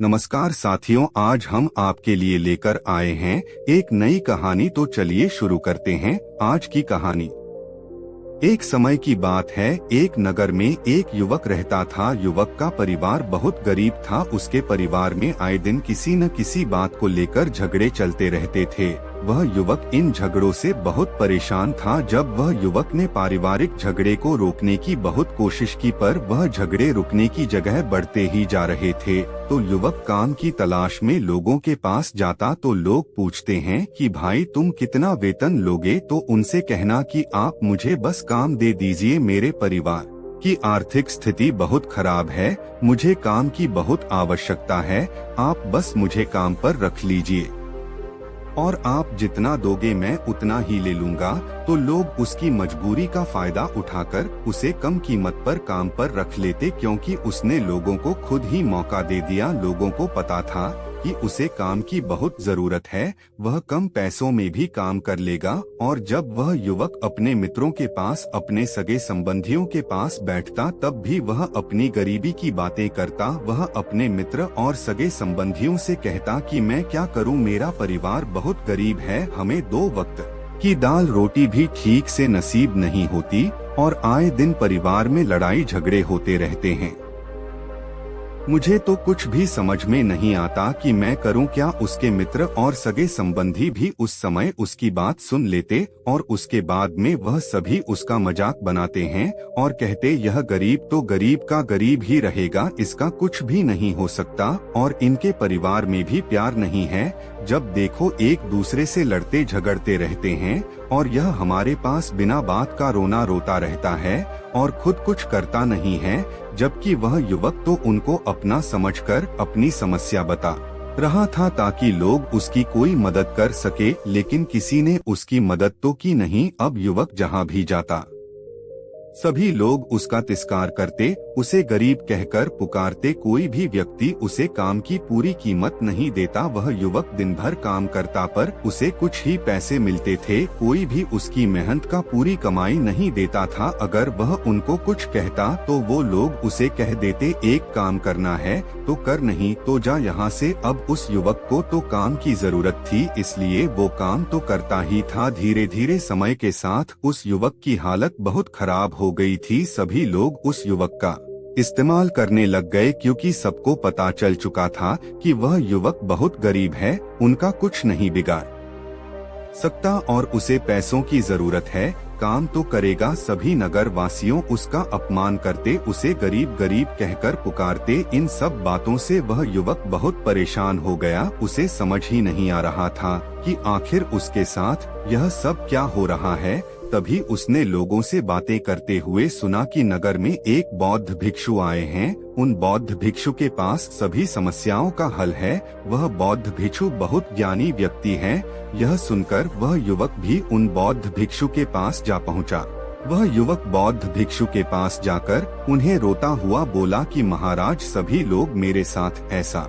नमस्कार साथियों, आज हम आपके लिए लेकर आए हैं एक नई कहानी। तो चलिए शुरू करते हैं आज की कहानी। एक समय की बात है, एक नगर में एक युवक रहता था। युवक का परिवार बहुत गरीब था। उसके परिवार में आए दिन किसी न किसी बात को लेकर झगड़े चलते रहते थे। वह युवक इन झगड़ों से बहुत परेशान था। जब वह युवक ने पारिवारिक झगड़े को रोकने की बहुत कोशिश की, पर वह झगड़े रुकने की जगह बढ़ते ही जा रहे थे। तो युवक काम की तलाश में लोगों के पास जाता तो लोग पूछते हैं कि भाई तुम कितना वेतन लोगे? तो उनसे कहना कि आप मुझे बस काम दे दीजिए, मेरे परिवार की आर्थिक स्थिति बहुत खराब है, मुझे काम की बहुत आवश्यकता है, आप बस मुझे काम पर रख लीजिए और आप जितना दोगे मैं उतना ही ले लूंगा। तो लोग उसकी मजबूरी का फायदा उठाकर उसे कम कीमत पर काम पर रख लेते, क्योंकि उसने लोगों को खुद ही मौका दे दिया। लोगों को पता था कि उसे काम की बहुत जरूरत है, वह कम पैसों में भी काम कर लेगा। और जब वह युवक अपने मित्रों के पास, अपने सगे संबंधियों के पास बैठता, तब भी वह अपनी गरीबी की बातें करता। वह अपने मित्र और सगे संबंधियों से कहता कि मैं क्या करूं, मेरा परिवार बहुत गरीब है, हमें 2 वक्त की दाल रोटी भी ठीक से नसीब नहीं होती और आए दिन परिवार में लड़ाई झगड़े होते रहते हैं। मुझे तो कुछ भी समझ में नहीं आता कि मैं करूं क्या। उसके मित्र और सगे संबंधी भी उस समय उसकी बात सुन लेते और उसके बाद में वह सभी उसका मजाक बनाते हैं और कहते यह गरीब तो गरीब का गरीब ही रहेगा, इसका कुछ भी नहीं हो सकता और इनके परिवार में भी प्यार नहीं है। जब देखो एक दूसरे से लड़ते झगड़ते रहते हैं और यह हमारे पास बिना बात का रोना रोता रहता है और खुद कुछ करता नहीं है। जबकि वह युवक तो उनको अपना समझकर अपनी समस्या बता रहा था ताकि लोग उसकी कोई मदद कर सके, लेकिन किसी ने उसकी मदद तो की नहीं। अब युवक जहां भी जाता सभी लोग उसका तिरस्कार करते, उसे गरीब कहकर पुकारते। कोई भी व्यक्ति उसे काम की पूरी कीमत नहीं देता। वह युवक दिन भर काम करता पर उसे कुछ ही पैसे मिलते थे। कोई भी उसकी मेहनत का पूरी कमाई नहीं देता था। अगर वह उनको कुछ कहता तो वो लोग उसे कह देते एक काम करना है तो कर, नहीं तो जा यहाँ से। अब उस युवक को तो काम की जरूरत थी, इसलिए वो काम तो करता ही था। धीरे धीरे समय के साथ उस युवक की हालत बहुत खराब हो गई थी। सभी लोग उस युवक का इस्तेमाल करने लग गए, क्योंकि सबको पता चल चुका था कि वह युवक बहुत गरीब है, उनका कुछ नहीं बिगाड़ सकता और उसे पैसों की जरूरत है। काम तो करेगा। सभी नगर वासियों उसका अपमान करते, उसे गरीब गरीब कहकर पुकारते। इन सब बातों से वह युवक बहुत परेशान हो गया। उसे समझ ही नहीं आ रहा था कि आखिर उसके साथ यह सब क्या हो रहा है। तभी उसने लोगों से बातें करते हुए सुना कि नगर में एक बौद्ध भिक्षु आए हैं। उन बौद्ध भिक्षु के पास सभी समस्याओं का हल है। वह बौद्ध भिक्षु बहुत ज्ञानी व्यक्ति है। यह सुनकर वह युवक भी उन बौद्ध भिक्षु के पास जा पहुंचा। वह युवक बौद्ध भिक्षु के पास जाकर उन्हें रोता हुआ बोला कि महाराज, सभी लोग मेरे साथ ऐसा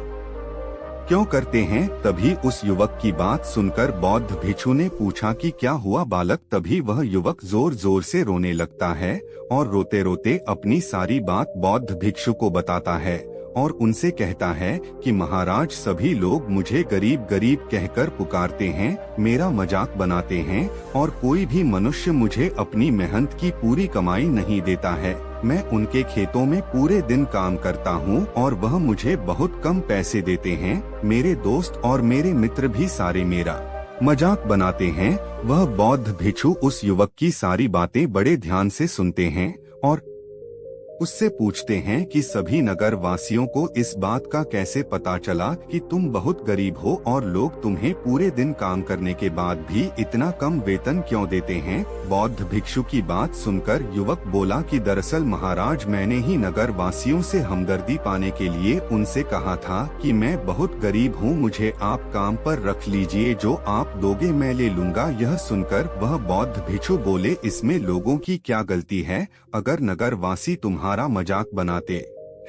क्यों करते हैं? तभी उस युवक की बात सुनकर बौद्ध भिक्षु ने पूछा कि क्या हुआ बालक? तभी वह युवक जोर जोर से रोने लगता है और रोते रोते अपनी सारी बात बौद्ध भिक्षु को बताता है और उनसे कहता है कि महाराज, सभी लोग मुझे गरीब गरीब कहकर पुकारते हैं, मेरा मजाक बनाते हैं और कोई भी मनुष्य मुझे अपनी मेहनत की पूरी कमाई नहीं देता है। मैं उनके खेतों में पूरे दिन काम करता हूँ और वह मुझे बहुत कम पैसे देते हैं। मेरे दोस्त और मेरे मित्र भी सारे मेरा मजाक बनाते हैं। वह बौद्ध भिक्षु उस युवक की सारी बातें बड़े ध्यान से सुनते हैं और उससे पूछते हैं कि सभी नगर वासियों को इस बात का कैसे पता चला कि तुम बहुत गरीब हो और लोग तुम्हें पूरे दिन काम करने के बाद भी इतना कम वेतन क्यों देते हैं? बौद्ध भिक्षु की बात सुनकर युवक बोला कि दरअसल महाराज, मैंने ही नगर वासियों से हमदर्दी पाने के लिए उनसे कहा था कि मैं बहुत गरीब हूँ, मुझे आप काम पर रख लीजिए, जो आप दोगे मैं ले लूंगा। यह सुनकर वह बौद्ध भिक्षु बोले, इसमें लोगों की क्या गलती है? अगर नगर वासी तुम्हारा मजाक बनाते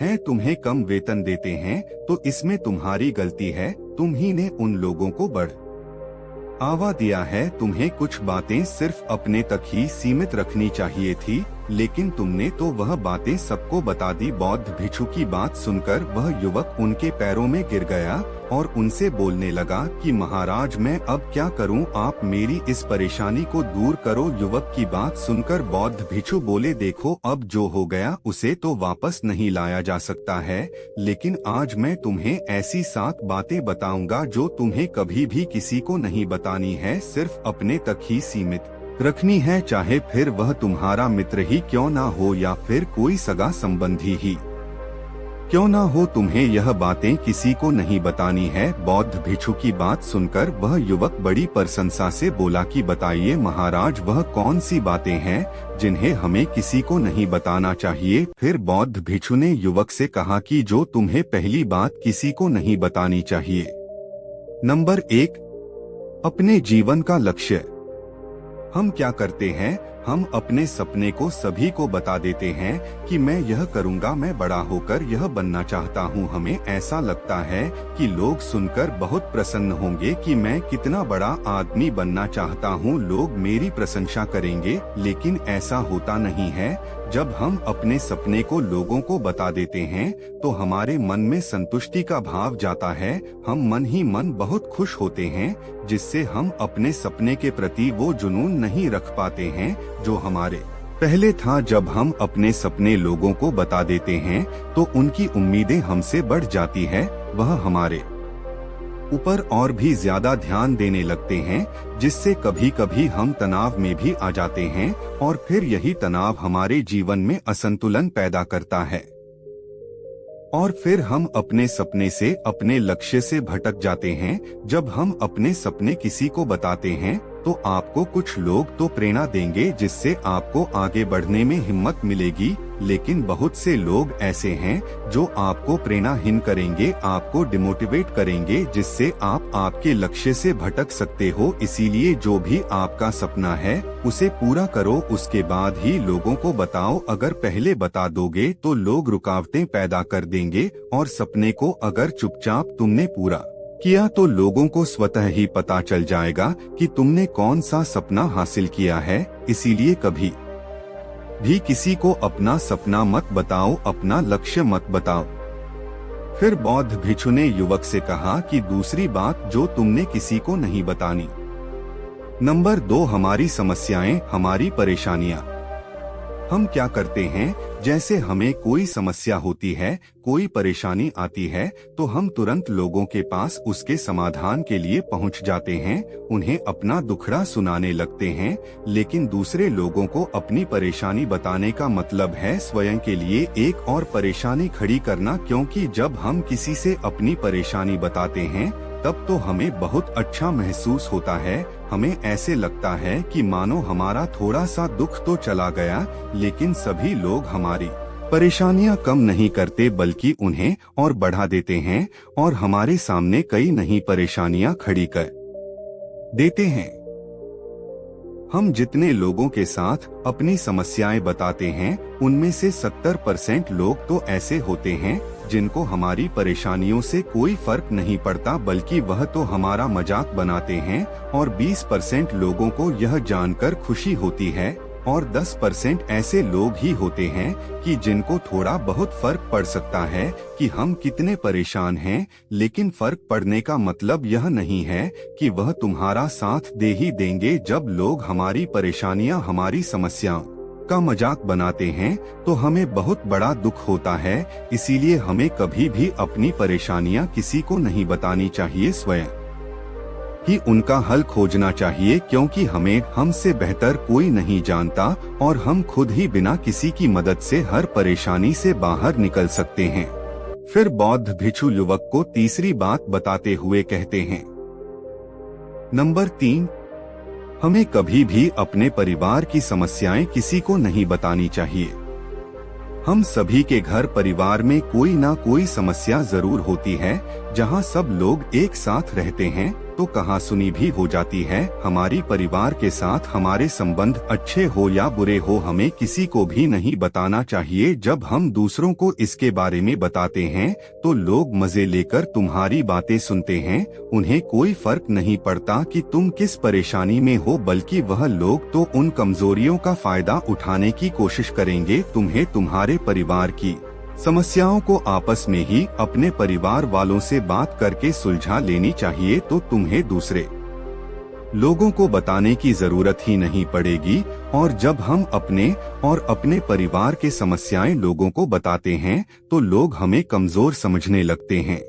हैं, तुम्हें कम वेतन देते हैं, तो इसमें तुम्हारी गलती है। तुम ही ने उन लोगों को बढ़ावा दिया है। तुम्हें कुछ बातें सिर्फ अपने तक ही सीमित रखनी चाहिए थी। लेकिन तुमने तो वह बातें सबको बता दी। बौद्ध भिक्षु की बात सुनकर वह युवक उनके पैरों में गिर गया और उनसे बोलने लगा कि महाराज, मैं अब क्या करूं? आप मेरी इस परेशानी को दूर करो। युवक की बात सुनकर बौद्ध भिक्षु बोले, देखो, अब जो हो गया उसे तो वापस नहीं लाया जा सकता है, लेकिन आज मैं तुम्हें ऐसी 7 बातें बताऊंगा जो तुम्हें कभी भी किसी को नहीं बतानी है, सिर्फ अपने तक ही सीमित रखनी है, चाहे फिर वह तुम्हारा मित्र ही क्यों ना हो या फिर कोई सगा संबंधी ही क्यों ना हो। तुम्हें यह बातें किसी को नहीं बतानी है। बौद्ध भिक्षु की बात सुनकर वह युवक बड़ी प्रशंसा से बोला कि बताइए महाराज, वह कौन सी बातें हैं जिन्हें हमें किसी को नहीं बताना चाहिए? फिर बौद्ध भिक्षु ने युवक से कहा कि जो तुम्हें पहली बात किसी को नहीं बतानी चाहिए। नंबर 1, अपने जीवन का लक्ष्य। हम क्या करते हैं, हम अपने सपने को सभी को बता देते हैं कि मैं यह करूंगा, मैं बड़ा होकर यह बनना चाहता हूं। हमें ऐसा लगता है कि लोग सुनकर बहुत प्रसन्न होंगे कि मैं कितना बड़ा आदमी बनना चाहता हूं, लोग मेरी प्रशंसा करेंगे, लेकिन ऐसा होता नहीं है। जब हम अपने सपने को लोगों को बता देते हैं तो हमारे मन में संतुष्टि का भाव जाता है, हम मन ही मन बहुत खुश होते हैं, जिससे हम अपने सपने के प्रति वो जुनून नहीं रख पाते हैं जो हमारे पहले था। जब हम अपने सपने लोगों को बता देते हैं तो उनकी उम्मीदें हमसे बढ़ जाती है, वह हमारे ऊपर और भी ज्यादा ध्यान देने लगते हैं, जिससे कभी कभी हम तनाव में भी आ जाते हैं और फिर यही तनाव हमारे जीवन में असंतुलन पैदा करता है और फिर हम अपने सपने से, अपने लक्ष्य से भटक जाते हैं। जब हम अपने सपने किसी को बताते हैं तो आपको कुछ लोग तो प्रेरणा देंगे, जिससे आपको आगे बढ़ने में हिम्मत मिलेगी, लेकिन बहुत से लोग ऐसे हैं जो आपको प्रेरणाहीन करेंगे, आपको डिमोटिवेट करेंगे, जिससे आप आपके लक्ष्य से भटक सकते हो। इसीलिए जो भी आपका सपना है उसे पूरा करो, उसके बाद ही लोगों को बताओ। अगर पहले बता दोगे तो लोग रुकावटें पैदा कर देंगे और सपने को अगर चुपचाप तुमने पूरा किया तो लोगों को स्वतः ही पता चल जाएगा कि तुमने कौन सा सपना हासिल किया है। इसीलिए कभी भी किसी को अपना सपना मत बताओ, अपना लक्ष्य मत बताओ। फिर बौद्ध भिक्षु ने युवक से कहा कि दूसरी बात जो तुमने किसी को नहीं बतानी। नंबर 2, हमारी समस्याएं, हमारी परेशानियां। हम क्या करते हैं, जैसे हमें कोई समस्या होती है, कोई परेशानी आती है तो हम तुरंत लोगों के पास उसके समाधान के लिए पहुंच जाते हैं, उन्हें अपना दुखड़ा सुनाने लगते हैं। लेकिन दूसरे लोगों को अपनी परेशानी बताने का मतलब है स्वयं के लिए एक और परेशानी खड़ी करना, क्योंकि जब हम किसी से अपनी परेशानी बताते हैं तब तो हमें बहुत अच्छा महसूस होता है। हमें ऐसे लगता है कि मानो हमारा थोड़ा सा दुख तो चला गया, लेकिन सभी लोग हमारी परेशानियां कम नहीं करते बल्कि उन्हें और बढ़ा देते हैं और हमारे सामने कई नई परेशानियां खड़ी कर देते हैं। हम जितने लोगों के साथ अपनी समस्याएं बताते हैं उनमें से 70% लोग तो ऐसे होते हैं जिनको हमारी परेशानियों से कोई फर्क नहीं पड़ता, बल्कि वह तो हमारा मजाक बनाते हैं, और 20% लोगों को यह जानकर खुशी होती है और 10% ऐसे लोग ही होते हैं कि जिनको थोड़ा बहुत फर्क पड़ सकता है कि हम कितने परेशान हैं, लेकिन फर्क पड़ने का मतलब यह नहीं है कि वह तुम्हारा साथ दे ही देंगे। जब लोग हमारी परेशानियां, हमारी समस्याओं का मजाक बनाते हैं तो हमें बहुत बड़ा दुख होता है। इसीलिए हमें कभी भी अपनी परेशानियां किसी को नहीं बतानी चाहिए, स्वयं ही उनका हल खोजना चाहिए, क्योंकि हमें हमसे बेहतर कोई नहीं जानता और हम खुद ही बिना किसी की मदद से हर परेशानी से बाहर निकल सकते हैं। फिर बौद्ध भिक्षु युवक को तीसरी बात बताते हुए कहते हैं, नंबर 3, हमें कभी भी अपने परिवार की समस्याएं किसी को नहीं बतानी चाहिए। हम सभी के घर परिवार में कोई ना कोई समस्या जरूर होती है। जहां सब लोग एक साथ रहते हैं तो कहासुनी भी हो जाती है। हमारी परिवार के साथ हमारे संबंध अच्छे हो या बुरे हो, हमें किसी को भी नहीं बताना चाहिए। जब हम दूसरों को इसके बारे में बताते हैं तो लोग मजे लेकर तुम्हारी बातें सुनते हैं। उन्हें कोई फर्क नहीं पड़ता कि तुम किस परेशानी में हो, बल्कि वह लोग तो उन कमजोरियों का फायदा उठाने की कोशिश करेंगे। तुम्हें तुम्हारे परिवार की समस्याओं को आपस में ही अपने परिवार वालों से बात करके सुलझा लेनी चाहिए, तो तुम्हें दूसरे लोगों को बताने की जरूरत ही नहीं पड़ेगी। और जब हम अपने और अपने परिवार के समस्याएं लोगों को बताते हैं तो लोग हमें कमजोर समझने लगते हैं,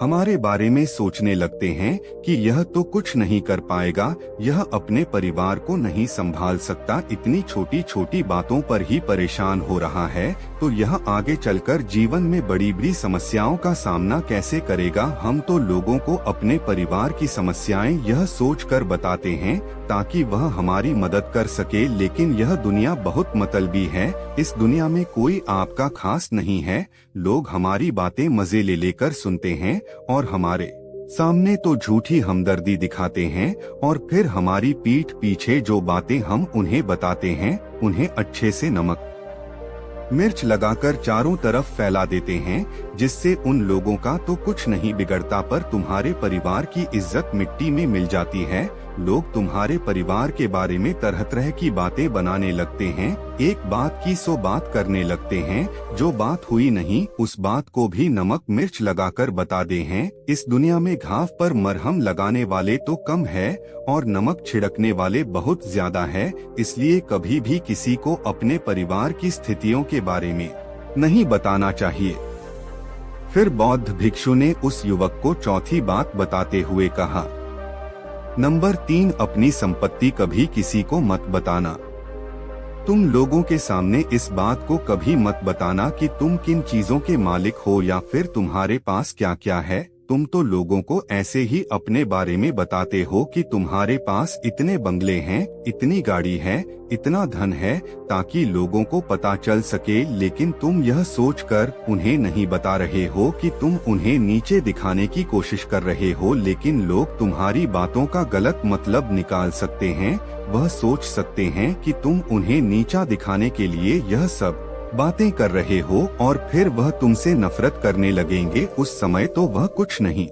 हमारे बारे में सोचने लगते हैं कि यह तो कुछ नहीं कर पाएगा, यह अपने परिवार को नहीं संभाल सकता, इतनी छोटी छोटी बातों पर ही परेशान हो रहा है, तो यह आगे चलकर जीवन में बड़ी बड़ी समस्याओं का सामना कैसे करेगा। हम तो लोगों को अपने परिवार की समस्याएं यह सोचकर बताते हैं ताकि वह हमारी मदद कर सके, लेकिन यह दुनिया बहुत मतलबी है। इस दुनिया में कोई आपका खास नहीं है। लोग हमारी बातें मजे ले लेकर सुनते हैं और हमारे सामने तो झूठी हमदर्दी दिखाते हैं, और फिर हमारी पीठ पीछे जो बातें हम उन्हें बताते हैं उन्हें अच्छे से नमक मिर्च लगाकर चारों तरफ फैला देते हैं, जिससे उन लोगों का तो कुछ नहीं बिगड़ता, पर तुम्हारे परिवार की इज्जत मिट्टी में मिल जाती है। लोग तुम्हारे परिवार के बारे में तरह तरह की बातें बनाने लगते हैं, एक बात की 100 बात करने लगते हैं। जो बात हुई नहीं उस बात को भी नमक मिर्च लगाकर बता दे हैं। इस दुनिया में घाव पर मरहम लगाने वाले तो कम है और नमक छिड़कने वाले बहुत ज्यादा है, इसलिए कभी भी किसी को अपने परिवार की स्थितियों के बारे में नहीं बताना चाहिए। फिर बौद्ध भिक्षु ने उस युवक को चौथी बात बताते हुए कहा, नंबर 3, अपनी संपत्ति कभी किसी को मत बताना। तुम लोगों के सामने इस बात को कभी मत बताना कि तुम किन चीजों के मालिक हो या फिर तुम्हारे पास क्या क्या है। तुम तो लोगों को ऐसे ही अपने बारे में बताते हो कि तुम्हारे पास इतने बंगले हैं, इतनी गाड़ी है, इतना धन है, ताकि लोगों को पता चल सके, लेकिन तुम यह सोचकर उन्हें नहीं बता रहे हो कि तुम उन्हें नीचे दिखाने की कोशिश कर रहे हो। लेकिन लोग तुम्हारी बातों का गलत मतलब निकाल सकते हैं, वह सोच सकते हैं कि तुम उन्हें नीचा दिखाने के लिए यह सब बातें कर रहे हो, और फिर वह तुमसे नफरत करने लगेंगे। उस समय तो वह कुछ नहीं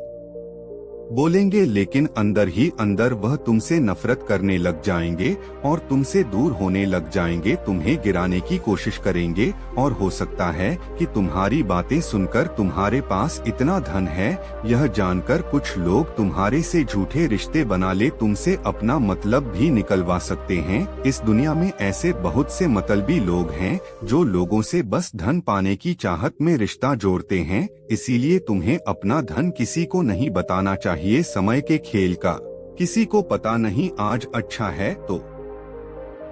बोलेंगे, लेकिन अंदर ही अंदर वह तुमसे नफरत करने लग जाएंगे और तुमसे दूर होने लग जाएंगे, तुम्हें गिराने की कोशिश करेंगे। और हो सकता है कि तुम्हारी बातें सुनकर तुम्हारे पास इतना धन है यह जानकर कुछ लोग तुम्हारे से झूठे रिश्ते बना ले, तुमसे अपना मतलब भी निकलवा सकते हैं। इस दुनिया में ऐसे बहुत से मतलबी लोग हैं जो लोगों से बस धन पाने की चाहत में रिश्ता जोड़ते हैं, इसीलिए तुम्हें अपना धन किसी को नहीं बताना चाहिए। समय के खेल का किसी को पता नहीं, आज अच्छा है तो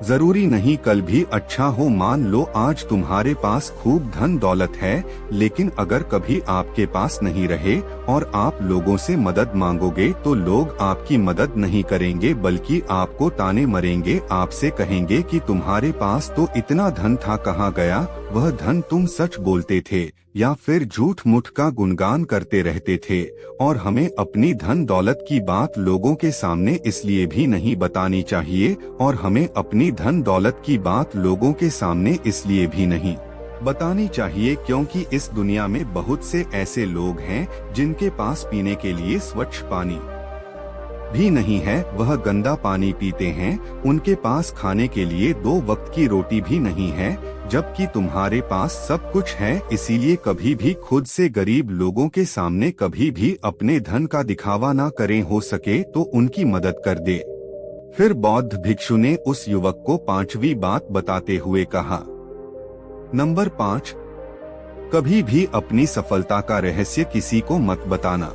जरूरी नहीं कल भी अच्छा हो। मान लो आज तुम्हारे पास खूब धन दौलत है, लेकिन अगर कभी आपके पास नहीं रहे और आप लोगों से मदद मांगोगे तो लोग आपकी मदद नहीं करेंगे, बल्कि आपको ताने मरेंगे, आपसे कहेंगे कि तुम्हारे पास तो इतना धन था, कहाँ गया वह धन, तुम सच बोलते थे या फिर झूठ मूठ का गुणगान करते रहते थे। और हमें अपनी धन दौलत की बात लोगों के सामने इसलिए भी नहीं बतानी चाहिए, और हमें अपनी धन दौलत की बात लोगों के सामने इसलिए भी नहीं बतानी चाहिए क्योंकि इस दुनिया में बहुत से ऐसे लोग हैं जिनके पास पीने के लिए स्वच्छ पानी भी नहीं है, वह गंदा पानी पीते हैं। उनके पास खाने के लिए 2 वक्त की रोटी भी नहीं है, जबकि तुम्हारे पास सब कुछ है। इसीलिए कभी भी खुद से गरीब लोगों के सामने कभी भी अपने धन का दिखावा ना करें, हो सके तो उनकी मदद कर दे। फिर बौद्ध भिक्षु ने उस युवक को 5वीं बात बताते हुए कहा, नंबर 5, कभी भी अपनी सफलता का रहस्य किसी को मत बताना।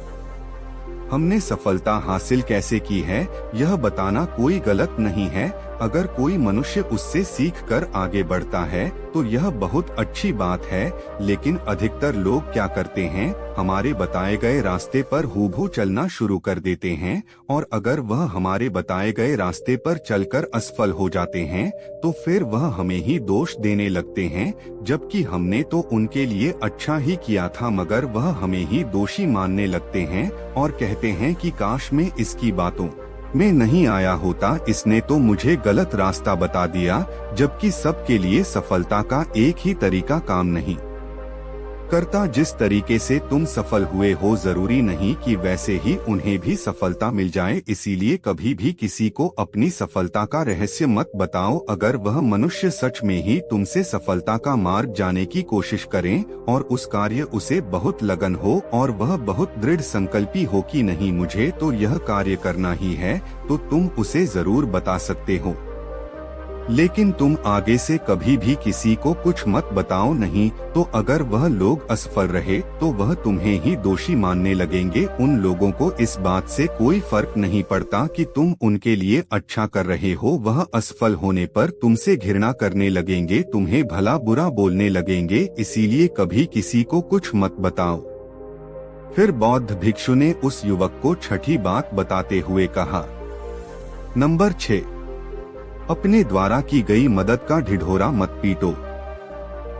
हमने सफलता हासिल कैसे की है यह बताना कोई गलत नहीं है, अगर कोई मनुष्य उससे सीखकर आगे बढ़ता है तो यह बहुत अच्छी बात है, लेकिन अधिकतर लोग क्या करते हैं, हमारे बताए गए रास्ते पर हूबहू चलना शुरू कर देते हैं, और अगर वह हमारे बताए गए रास्ते पर चलकर असफल हो जाते हैं तो फिर वह हमें ही दोष देने लगते हैं, जबकि हमने तो उनके लिए अच्छा ही किया था, मगर वह हमें ही दोषी मानने लगते हैं और कहते हैं कि काश मैं इसकी बातों में नहीं आया होता, इसने तो मुझे गलत रास्ता बता दिया। जबकि सबके लिए सफलता का एक ही तरीका काम नहीं करता। जिस तरीके से तुम सफल हुए हो जरूरी नहीं कि वैसे ही उन्हें भी सफलता मिल जाए, इसीलिए कभी भी किसी को अपनी सफलता का रहस्य मत बताओ। अगर वह मनुष्य सच में ही तुमसे सफलता का मार्ग जाने की कोशिश करें और उस कार्य उसे बहुत लगन हो और वह बहुत दृढ़ संकल्पी हो कि नहीं मुझे तो यह कार्य करना ही है, तो तुम उसे जरूर बता सकते हो। लेकिन तुम आगे से कभी भी किसी को कुछ मत बताओ नहीं, तो अगर वह लोग असफल रहे तो वह तुम्हें ही दोषी मानने लगेंगे। उन लोगों को इस बात से कोई फर्क नहीं पड़ता कि तुम उनके लिए अच्छा कर रहे हो, वह असफल होने पर तुमसे घृणा करने लगेंगे, तुम्हें भला बुरा बोलने लगेंगे, इसीलिए कभी किसी को कुछ मत बताओ। फिर बौद्ध भिक्षु ने उस युवक को छठी बात बताते हुए कहा। नंबर 6, अपने द्वारा की गई मदद का ढिढोरा मत पीटो।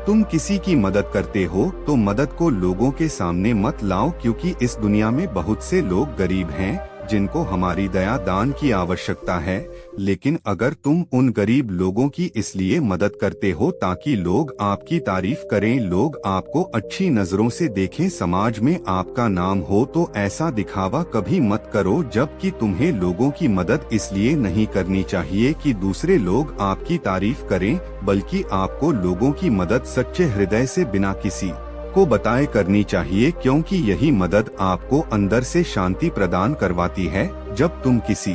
तुम किसी की मदद करते हो तो मदद को लोगों के सामने मत लाओ, क्योंकि इस दुनिया में बहुत से लोग गरीब हैं जिनको हमारी दया दान की आवश्यकता है। लेकिन अगर तुम उन गरीब लोगों की इसलिए मदद करते हो ताकि लोग आपकी तारीफ करें, लोग आपको अच्छी नजरों से देखें, समाज में आपका नाम हो, तो ऐसा दिखावा कभी मत करो। जबकि तुम्हें लोगों की मदद इसलिए नहीं करनी चाहिए कि दूसरे लोग आपकी तारीफ करें, बल्कि आपको लोगों की मदद सच्चे हृदय से बिना किसी को बताए करनी चाहिए, क्योंकि यही मदद आपको अंदर से शांति प्रदान करवाती है। जब तुम किसी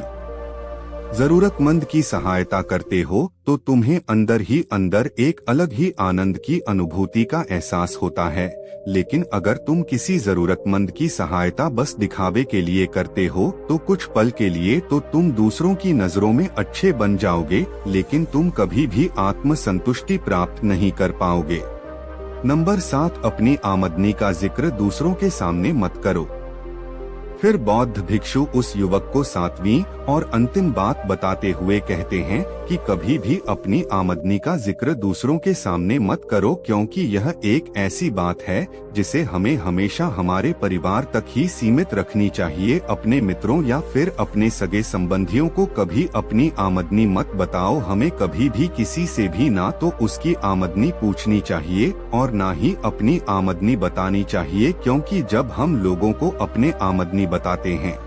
जरूरतमंद की सहायता करते हो तो तुम्हें अंदर ही अंदर एक अलग ही आनंद की अनुभूति का एहसास होता है। लेकिन अगर तुम किसी जरूरतमंद की सहायता बस दिखावे के लिए करते हो तो कुछ पल के लिए तो तुम दूसरों की नजरों में अच्छे बन जाओगे, लेकिन तुम कभी भी आत्म संतुष्टि प्राप्त नहीं कर पाओगे। नंबर 7, अपनी आमदनी का जिक्र दूसरों के सामने मत करो। फिर बौद्ध भिक्षु उस युवक को 7वीं और अंतिम बात बताते हुए कहते हैं कि कभी भी अपनी आमदनी का जिक्र दूसरों के सामने मत करो, क्योंकि यह एक ऐसी बात है जिसे हमें हमेशा हमारे परिवार तक ही सीमित रखनी चाहिए। अपने मित्रों या फिर अपने सगे संबंधियों को कभी अपनी आमदनी मत बताओ। हमें कभी भी किसी से भी ना तो उसकी आमदनी पूछनी चाहिए और ना ही अपनी आमदनी बतानी चाहिए, क्योंकि जब हम लोगों को अपने आमदनी बताते हैं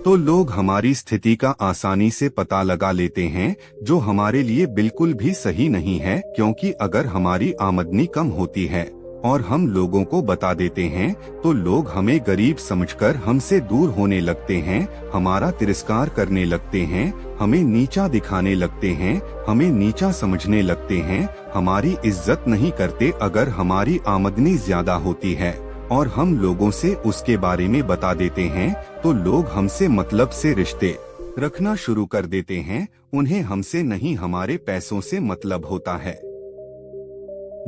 तो लोग हमारी स्थिति का आसानी से पता लगा लेते हैं, जो हमारे लिए बिल्कुल भी सही नहीं है। क्योंकि अगर हमारी आमदनी कम होती है और हम लोगों को बता देते हैं तो लोग हमें गरीब समझकर हमसे दूर होने लगते हैं, हमारा तिरस्कार करने लगते हैं, हमें नीचा दिखाने लगते हैं, हमें नीचा समझने लगते हैं, हमारी इज्जत नहीं करते। अगर हमारी आमदनी ज्यादा होती है और हम लोगों से उसके बारे में बता देते हैं तो लोग हमसे मतलब से रिश्ते रखना शुरू कर देते हैं। उन्हें हमसे नहीं हमारे पैसों से मतलब होता है।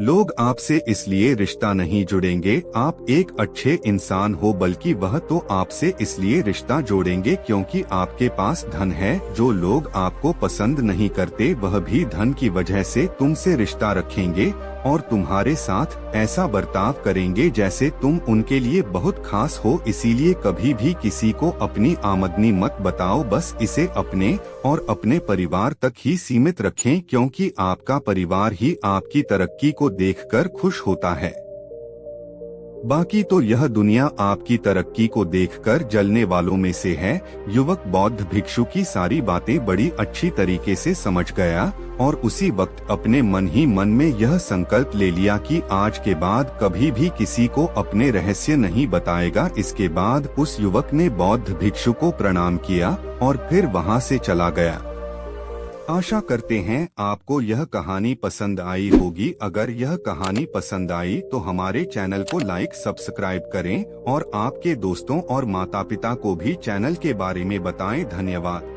लोग आपसे इसलिए रिश्ता नहीं जुड़ेंगे आप एक अच्छे इंसान हो, बल्कि वह तो आपसे इसलिए रिश्ता जोड़ेंगे क्योंकि आपके पास धन है। जो लोग आपको पसंद नहीं करते वह भी धन की वजह से तुमसे रिश्ता रखेंगे और तुम्हारे साथ ऐसा बर्ताव करेंगे जैसे तुम उनके लिए बहुत खास हो। इसीलिए कभी भी किसी को अपनी आमदनी मत बताओ, बस इसे अपने और अपने परिवार तक ही सीमित रखें, क्योंकि आपका परिवार ही आपकी तरक्की को देखकर खुश होता है। बाकी तो यह दुनिया आपकी तरक्की को देखकर जलने वालों में से है। युवक बौद्ध भिक्षु की सारी बातें बड़ी अच्छी तरीके से समझ गया और उसी वक्त अपने मन ही मन में यह संकल्प ले लिया कि आज के बाद कभी भी किसी को अपने रहस्य नहीं बताएगा। इसके बाद उस युवक ने बौद्ध भिक्षु को प्रणाम किया और फिर वहां से चला गया। आशा करते हैं आपको यह कहानी पसंद आई होगी। अगर यह कहानी पसंद आई तो हमारे चैनल को लाइक सब्सक्राइब करें और आपके दोस्तों और माता पिता को भी चैनल के बारे में बताएं। धन्यवाद।